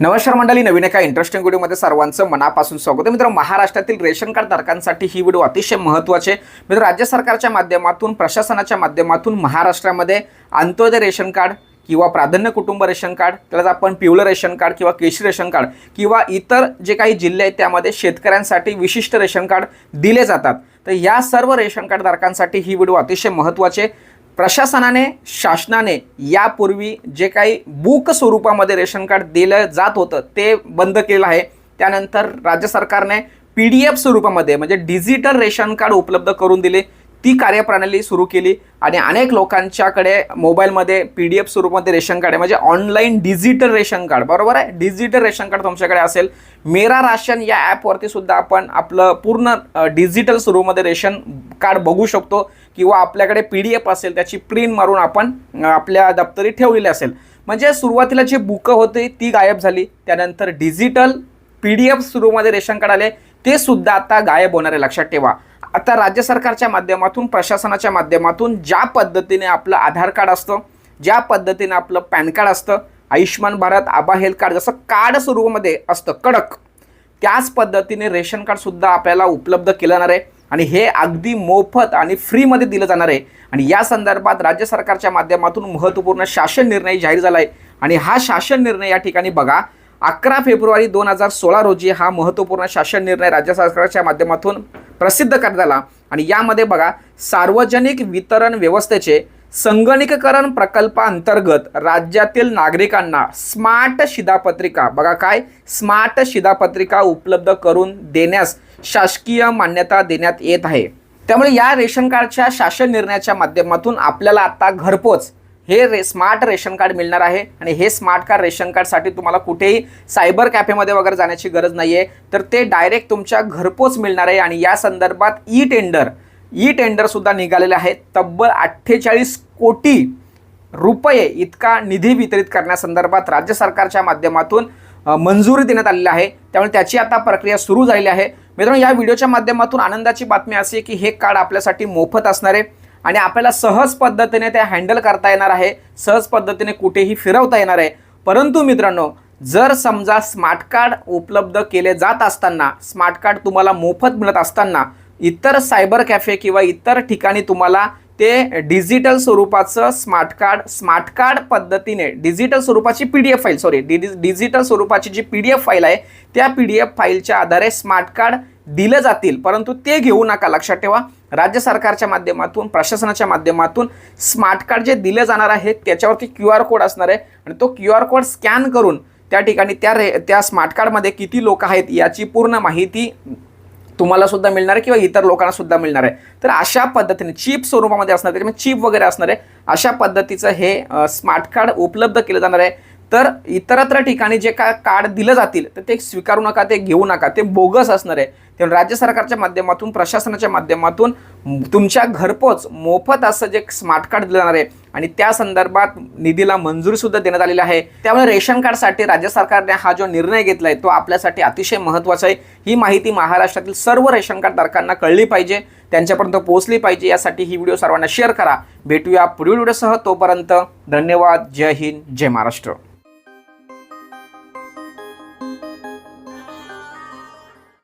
नमस्कार मंडळी, नवीन एका इंटरेस्टिंग व्हिडिओमध्ये सर्वांचं मनापासून स्वागत आहे. मित्रांनो, महाराष्ट्रातील रेशन कार्ड धारकांसाठी ही व्हिडिओ अतिशय महत्त्वाची आहे. मित्रांनो, राज्य सरकारच्या माध्यमातून, प्रशासनाच्या माध्यमातून महाराष्ट्रामध्ये अंत्योदय रेशन कार्ड किंवा प्राधान्य कुटुंब रेशन कार्ड, त्याला आपण पिवळं रेशन कार्ड किंवा केशरी रेशन कार्ड किंवा इतर जे काही जिल्हे आहेत त्यामध्ये शेतकऱ्यांसाठी विशिष्ट रेशन कार्ड दिले जातात. तर या सर्व रेशन कार्ड धारकांसाठी ही व्हिडिओ अतिशय महत्त्वाची आहे. प्रशासनाने, शासनाने यापूर्वी जे काही बुक स्वरूपामध्ये रेशन कार्ड दिलं जात होतं ते बंद केलं आहे. त्यानंतर राज्य सरकारने PDF स्वरूपामध्ये म्हणजे डिजिटल रेशन कार्ड उपलब्ध करून दिले. ती कार्यप्रणाली सुरू केली आणि अनेक लोकांच्याकडे मोबाईलमध्ये PDF स्वरूपामध्ये रेशन कार्ड आहे, म्हणजे ऑनलाईन डिजिटल रेशन कार्ड. बरोबर आहे, डिजिटल रेशन कार्ड तुमच्याकडे असेल. मेरा राशन या ॲपवरती सुद्धा आपण आपलं पूर्ण डिजिटल स्वरूपामध्ये रेशन कार्ड बघू शकतो किंवा आपल्याकडे PDF असेल त्याची प्रिंट मारून आपण आपल्या दप्तरी ठेवलेली असेल. म्हणजे सुरुवातीला जी बुकं होती ती गायब झाली, त्यानंतर डिजिटल PDF स्वरूपामध्ये रेशन कार्ड आले, ते सुद्धा आता गायब होणार आहे. लक्षात ठेवा, आता राज्य सरकारच्या माध्यमातून, प्रशासनाच्या माध्यमातून ज्या पद्धतीने आपलं आधार कार्ड असतं, ज्या पद्धतीने आपलं पॅन कार्ड असतं, आयुष्यमान भारत, आबा हेल्थ कार्ड जसं कार्ड स्वरूपामध्ये असतं कडक, त्याच पद्धतीने रेशन कार्डसुद्धा आपल्याला उपलब्ध केलं जाणार आहे आणि हे अगदी मोफत आणि फ्रीमध्ये दिलं जाणार आहे. आणि या संदर्भात राज्य सरकारच्या माध्यमातून महत्त्वपूर्ण शासन निर्णय जाहीर झाला आहे. आणि हा शासन निर्णय या ठिकाणी बघा, 11 फेब्रुवारी 2016 रोजी हा महत्त्वपूर्ण शासन निर्णय राज्य सरकारच्या माध्यमातून प्रसिद्ध करण्यात आला. आणि यामध्ये बघा, सार्वजनिक वितरण व्यवस्थेचे संगणकीकरण प्रकल्पाअंतर्गत राज्यातील नागरिकांना स्मार्ट शिधापत्रिका, बघा काय, स्मार्ट शिधापत्रिका उपलब्ध करून देण्यास शासकीय मान्यता देण्यात येत आहे. त्यामुळे या रेशन कार्डच्या शासन निर्णयाच्या माध्यमातून आपल्याला आता घरपोच हे स्मार्ट रेशन कार्ड मिळणार आहे. आणि हे स्मार्ट कार्ड रेशन कार्डसाठी तुम्हाला कुठेही सायबर कॅफेमध्ये वगैरे जाण्याची गरज नाही आहे, तर ते डायरेक्ट तुमच्या घरपोच मिळणार आहे. आणि या संदर्भात ई टेंडरसुद्धा निघालेले आहेत. तब्बल 48 कोटी रुपये इतका निधी वितरित करण्यासंदर्भात राज्य सरकारच्या माध्यमातून मंजुरी देण्यात आलेली आहे. त्यामुळे त्याची आता प्रक्रिया सुरू झालेली आहे. मित्रांनो, या व्हिडिओच्या माध्यमातून आनंदाची बातमी अशी आहे की हे कार्ड आपल्यासाठी मोफत असणार आहे आणि आपल्याला सहज पद्धतीने ते हँडल करता येणार आहे, सहज पद्धतीने कुठेही फिरवता येणार आहे. परंतु मित्रांनो, जर समजा स्मार्ट कार्ड उपलब्ध केले जात असताना, स्मार्ट कार्ड तुम्हाला मोफत मिळत असताना इतर सायबर कॅफे किंवा इतर ठिकाणी तुम्हाला ते डिजिटल स्वरूपाचं स्मार्ट कार्ड पद्धतीने डिजिटल स्वरूपाची PDF फाईल, डिजिटल स्वरूपाची जी PDF फाईल आहे त्या PDF फाईलच्या आधारे स्मार्ट कार्ड दिले जातील. परंतु ते घेऊ नका. लक्षात ठेवा, राज्य सरकारच्या माध्यमातून, प्रशासनाच्या माध्यमातून स्मार्ट कार्ड जे दिले जाणार आहे त्याच्यावरती QR कोड असणार आहे आणि तो QR कोड स्कॅन करून त्या ठिकाणी त्या स्मार्ट कार्डमध्ये किती लोक आहेत याची पूर्ण माहिती तुम्हाला सुद्धा मिळणार आहे किंवा इतर लोकांना सुद्धा मिळणार आहे. तर अशा पद्धतीने चिप स्वरूपामध्ये असणार, त्याच्यामध्ये चिप वगैरे असणार आहे. अशा पद्धतीचं हे स्मार्ट कार्ड उपलब्ध केलं जाणार आहे. तर इतरत्र ठिकाणी जे काय कार्ड दिलं जातील तर ते स्वीकारू नका, ते घेऊ नका, ते बोगस असणार आहे. त्यामुळे राज्य सरकारच्या माध्यमातून, प्रशासनाच्या माध्यमातून तुमच्या घरपोच मोफत असं जे स्मार्ट कार्ड दिलं जाणार आहे आणि त्या संदर्भात निधीला मंजुरीसुद्धा देण्यात आलेली आहे. त्यामुळे रेशन कार्डसाठी राज्य सरकारने हा जो निर्णय घेतला आहे तो आपल्यासाठी अतिशय महत्त्वाचा आहे. ही माहिती महाराष्ट्रातील सर्व रेशन कार्ड धारकांना कळली पाहिजे, त्यांच्यापर्यंत पोहोचली पाहिजे. यासाठी ही व्हिडिओ सर्वांना शेअर करा. भेटूया पुढील व्हिडिओसह. तोपर्यंत धन्यवाद. जय हिंद, जय महाराष्ट्र.